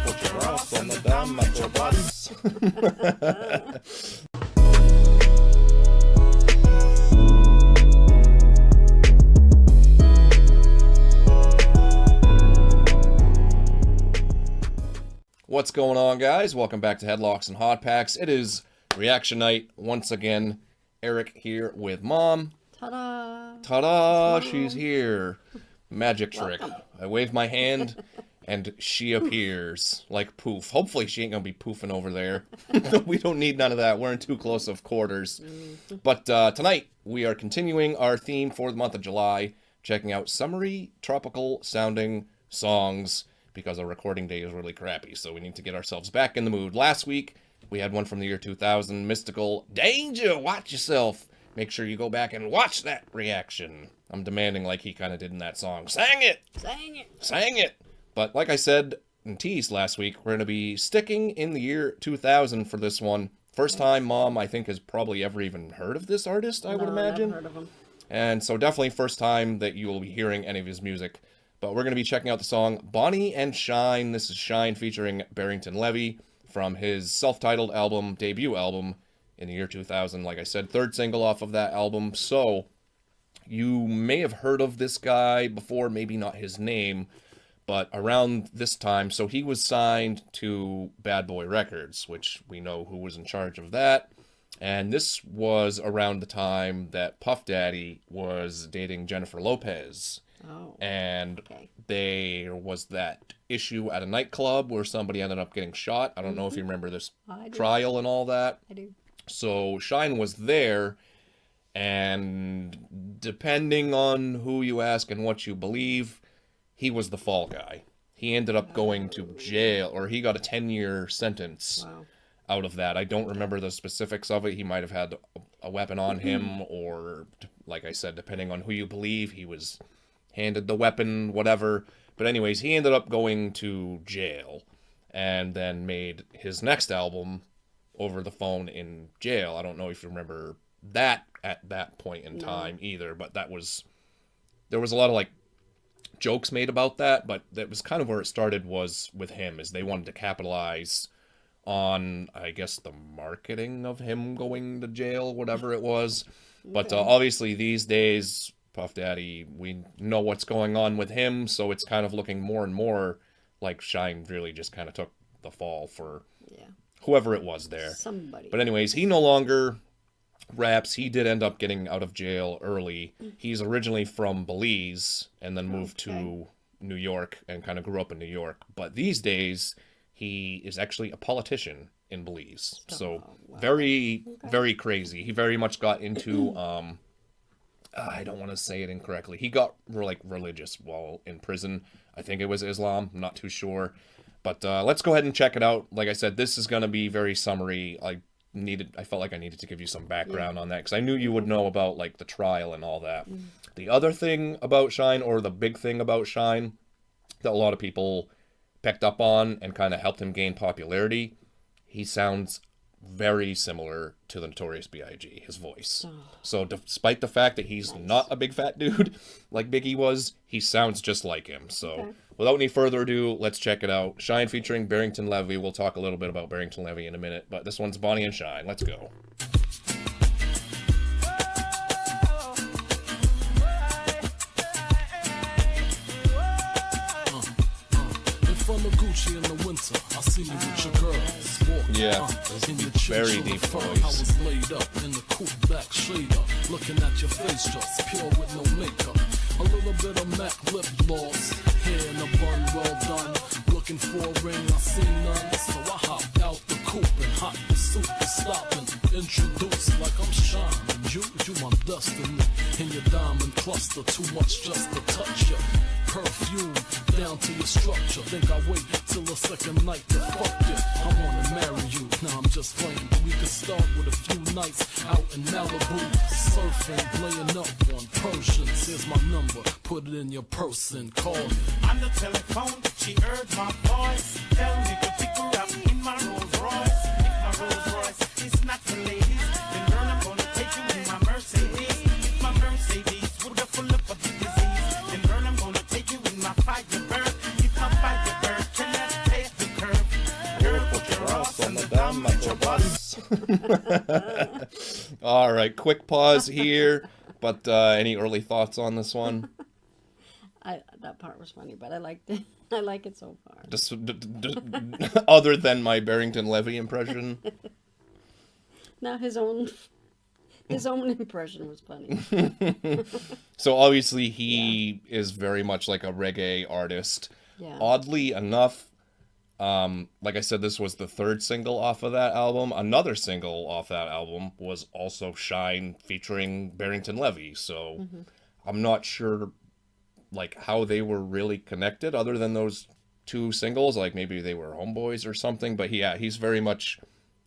put your ass on the damn metro bus. What's going on, guys? Welcome back to Headlocks and Hot Packs. It is reaction night once again. Eric here with Mom. Ta-da! Ta-da! She's here. Magic trick. Welcome. I wave my hand, and she appears like poof. Hopefully she ain't gonna be poofing over there. We don't need none of that. We're in too close of quarters. But tonight, we are continuing our theme for the month of July, checking out summery, tropical-sounding songs, because our recording day is really crappy, so we need to get ourselves back in the mood. Last week, we had one from the year 2000, Mystical Danger, Watch Yourself. Make sure you go back and watch that reaction. I'm demanding like he kind of did in that song. Sang it! Sang it! Sang it! But like I said and teased last week, we're going to be sticking in the year 2000 for this one. First time Mom, I think, has probably ever even heard of this artist, I would imagine. Never heard of him. And so definitely first time that you will be hearing any of his music. But we're going to be checking out the song Bonnie and Shyne. This is Shyne featuring Barrington Levy from his self-titled album, debut album, in the year 2000. Like I said, third single off of that album. So you may have heard of this guy before, maybe not his name, but around this time. So he was signed to Bad Boy Records, which we know who was in charge of that. And this was around the time that Puff Daddy was dating Jennifer Lopez. Oh. And Okay. there was that issue at a nightclub where somebody ended up getting shot. I don't know if you remember this I do. trial and all that. I do. So Shyne was there, and depending on who you ask and what you believe, he was the fall guy. He ended up going to jail, or he got a 10-year sentence Wow. out of that. I don't remember the specifics of it. He might have had a weapon on him, or, like I said, depending on who you believe, he was handed the weapon, whatever. But anyways, he ended up going to jail and then made his next album over the phone in jail. I don't know if you remember that at that point in time either, but there was a lot of like jokes made about that, but that was kind of where it started, was with him, is they wanted to capitalize on, I guess, the marketing of him going to jail, whatever it was. But obviously these days, Puff Daddy, we know what's going on with him, so it's kind of looking more and more like Shyne really just kind of took the fall for whoever it was there. Somebody. But anyways, he no longer raps. He did end up getting out of jail early. He's originally from Belize and then moved to New York and kind of grew up in New York. But these days, he is actually a politician in Belize. So very, very crazy. He very much got into... I don't want to say it incorrectly. He got like religious while in prison. I think it was Islam. I'm not too sure. But let's go ahead and check it out. Like I said, this is going to be very summary. I felt like I needed to give you some background on that, because I knew you would know about like the trial and all that. The other thing about Shyne, or the big thing about Shyne, that a lot of people picked up on and kind of helped him gain popularity, he sounds very similar to the Notorious B.I.G., his voice. So despite the fact that he's not a big fat dude like Biggie was, he sounds just like him. So without any further ado, let's check it out. Shyne featuring Barrington Levy. We'll talk a little bit about Barrington Levy in a minute, but this one's Bonnie and Shyne. Let's go. Gucci in the winter, I see you with your girls walking. Yeah, in the very deep voice. I was laid up in the cool black shader, looking at your face just pure with no makeup. A little bit of MAC lip gloss, hair in a bun, well done. Looking for a ring, I see none, so I hopped out the coupe and hot the suit is stopping. Introduced like I'm Shyne, you my destiny. In your diamond cluster, too much just to touch you. Perfume down to your structure. Think I wait till the second night to fuck you. I wanna marry you. Now I'm just playing, but we could start with a few nights out in Malibu, surfing, playing up on Persians. Here's my number, put it in your purse and call me. On the telephone, she heard my voice. Tell me to pick her up in my Rolls Royce. If my Rolls Royce is not for ladies, then girl, I'm gonna take you in my Mercedes. If my Mercedes would have full up of the disease, then girl, I'm gonna take you in my Firebird. If my Firebird cannot pay the All right, quick pause here. But any early thoughts on this one? That part was funny, but I liked it. I like it so far. Just other than my Barrington Levy impression. Now his own impression was funny. So obviously he is very much like a reggae artist. Yeah. Oddly enough, like I said, this was the third single off of that album. Another single off that album was also Shyne featuring Barrington Levy. So I'm not sure like how they were really connected other than those two singles. Like maybe they were homeboys or something. But yeah, he's very much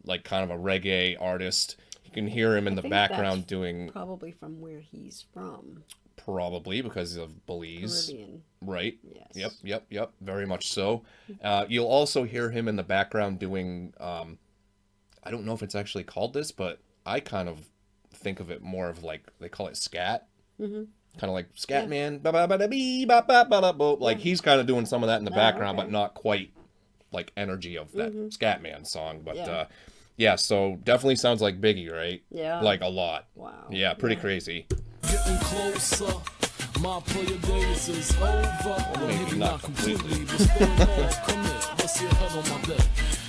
like kind of a reggae artist. You can hear him in the think background that's doing probably from where he's from. probably because of Belize. Caribbean. Right. Yes. Yep. Very much so. You'll also hear him in the background doing, I don't know if it's actually called this, but I kind of think of it more of like, they call it scat. Kind of like scat man. Like he's kind of doing some of that in the background, okay. but not quite like energy of that scat man song. But Yeah. So definitely sounds like Biggie, right? Yeah. Like a lot. Wow. Yeah, pretty crazy. Getting closer, my player days is over. Well, maybe not completely. but still more. Come here, rest your head on my bed,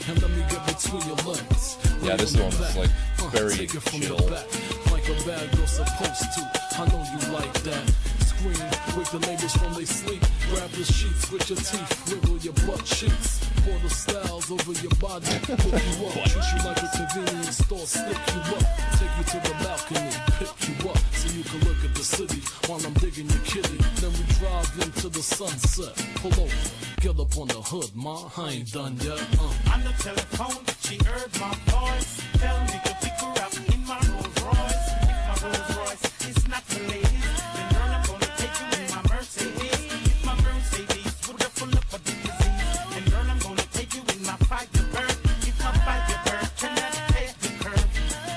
and let me get between your legs. Yeah, this Lay one on was your like back. very Take it from chill. the back, like a bad girl supposed to. I know you like that. Scream, wake the neighbors from they sleep. Grab the sheets with your teeth, wiggle your butt cheeks. Pour the styles over your body, pick you up, treat you like a convenience store, stick you up, take you to the balcony, pick you up, so you can look at the city while I'm digging your kitty. Then we drive into the sunset, pull over, get up on the hood, ma, I ain't done yet. On the telephone, she heard my voice. Tell me to pick her up in my Rolls Royce. If my Rolls Royce is not the latest, then girl, I'm gonna take you in my Mercedes. If my Mercedes would have full up of the disease, then girl, I'm gonna take you in my Firebird. If my Firebird cannot take the curve,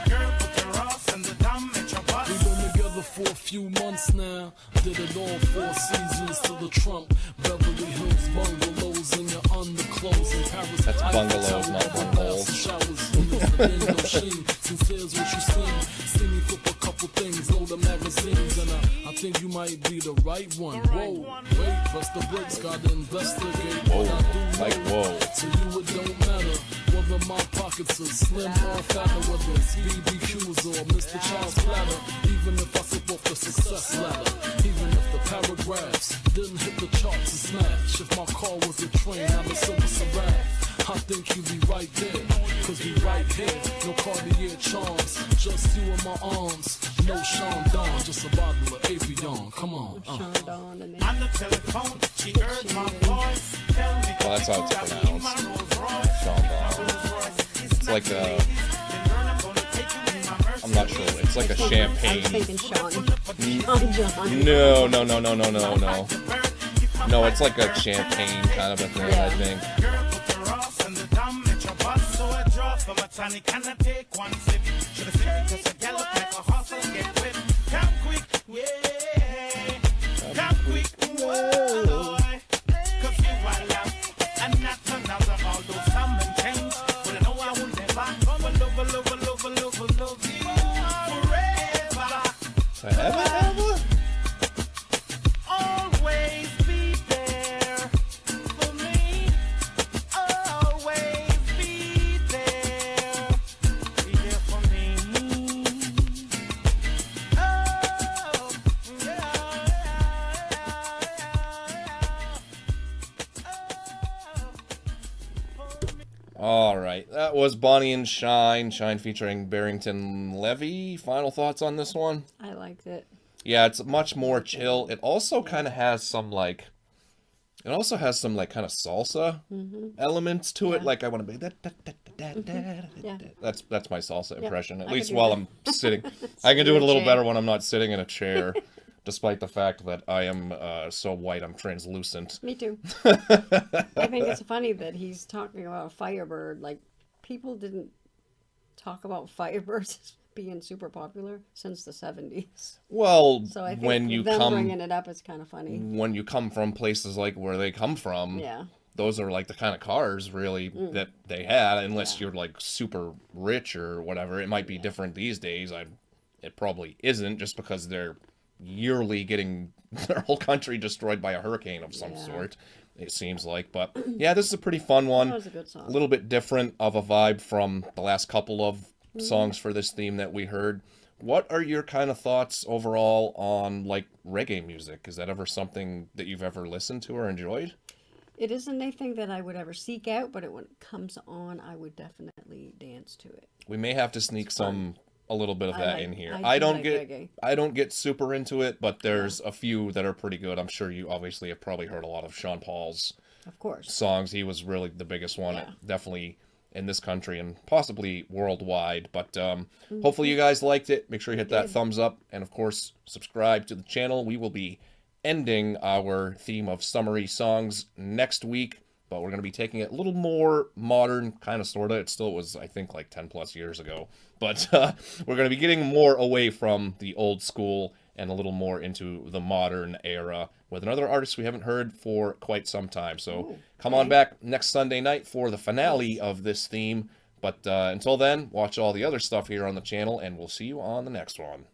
girl, put your ass on the dumb at your bus. We've been together for a few months now. Did it all 4 seasons to the Trump. Beverly Hills bungalows in your underclothes in Paris. That's bungalows, Eiffel not Tower, bungalows. Showers in the window sheen. Since here's what you seen. See me flip a couple things, load of magazines, and I think you might be the right one. Whoa, wait, press the brakes, gotta investigate Whoa, what I do. like whoa. To you it don't matter whether my pockets are slim or fatter, whether it's BBQs or Mr. Child's platter. Even if I slip off the success ladder, even if the paragraphs didn't hit the charts and smash. If my car was a train, I'm a silver Seraph. I think you'd be right there, cause we right here. No Cartier charms, just you in my arms. No Sean Don, just a bottle of Avion. Come on. Sean Dawn and On the telephone, she heard my voice. Tell me Well, that's how it's to pick her up in my pronounced. Rolls Royce. Sean Dawn. Rolls Royce is It's not like the a, latest, then girl, I'm gonna take you in my I'm not sure. It's like a I'm champagne. thinking Sean. Sean John. No. No, it's like a champagne kind of a thing, I think. Girl, put your ass on the dumb at your bus. So I drop from a tonic and I take one sip. Should have sipped it just a gallop like a horse and get whipped. Come quick, yeah. Come quick, whoa. Cause you are love and not another. Although some and change, but I know I will never love you forever. Forever? Always be there for me. Always be there. Be there for me. Oh, All right. That was Bonnie and Shyne. Shyne featuring Barrington Levy. Final thoughts on this one? I liked it. Yeah, it's much more chill. It also kind of has some kind of salsa elements to it. Yeah. Like I want to be Yeah. That's my salsa impression. At I least could do while that. I'm sitting. I can do it a little chair. better when I'm not sitting in a chair, despite the fact that I am so white I'm translucent. Me too. I think it's funny that he's talking about Firebird. Like, people didn't talk about Firebirds being super popular since the 70s. Well, So I think when you them come bringing it up is kind of funny. when you come from places like where they come from, Yeah. those are like the kind of cars really that they had, unless you're like super rich or whatever. It might be different these days. It probably isn't, just because they're yearly getting their whole country destroyed by a hurricane of some sort, it seems like. But yeah, this is a pretty fun one. That was a good song. A little bit different of a vibe from the last couple of songs for this theme that we heard. What are your kind of thoughts overall on like reggae music? Is that ever something that you've ever listened to or enjoyed? It isn't anything that I would ever seek out, but when it comes on, I would definitely dance to it. We may have to sneak a little bit of that in here. I I don't like get reggae. I don't get super into it, but there's a few that are pretty good. I'm sure you obviously have probably heard a lot of Sean Paul's Of course. songs. He was really the biggest one, Yeah. definitely in this country and possibly worldwide. But hopefully you guys liked it. Make sure you hit that thumbs up, and of course subscribe to the channel. We will be ending our theme of summery songs next week, but we're going to be taking it a little more modern, kind of, sort of. It still was, I think, like 10 plus years ago, but we're going to be getting more away from the old school and a little more into the modern era with another artist we haven't heard for quite some time. So come on back next Sunday night for the finale of this theme. But until then, watch all the other stuff here on the channel, and we'll see you on the next one.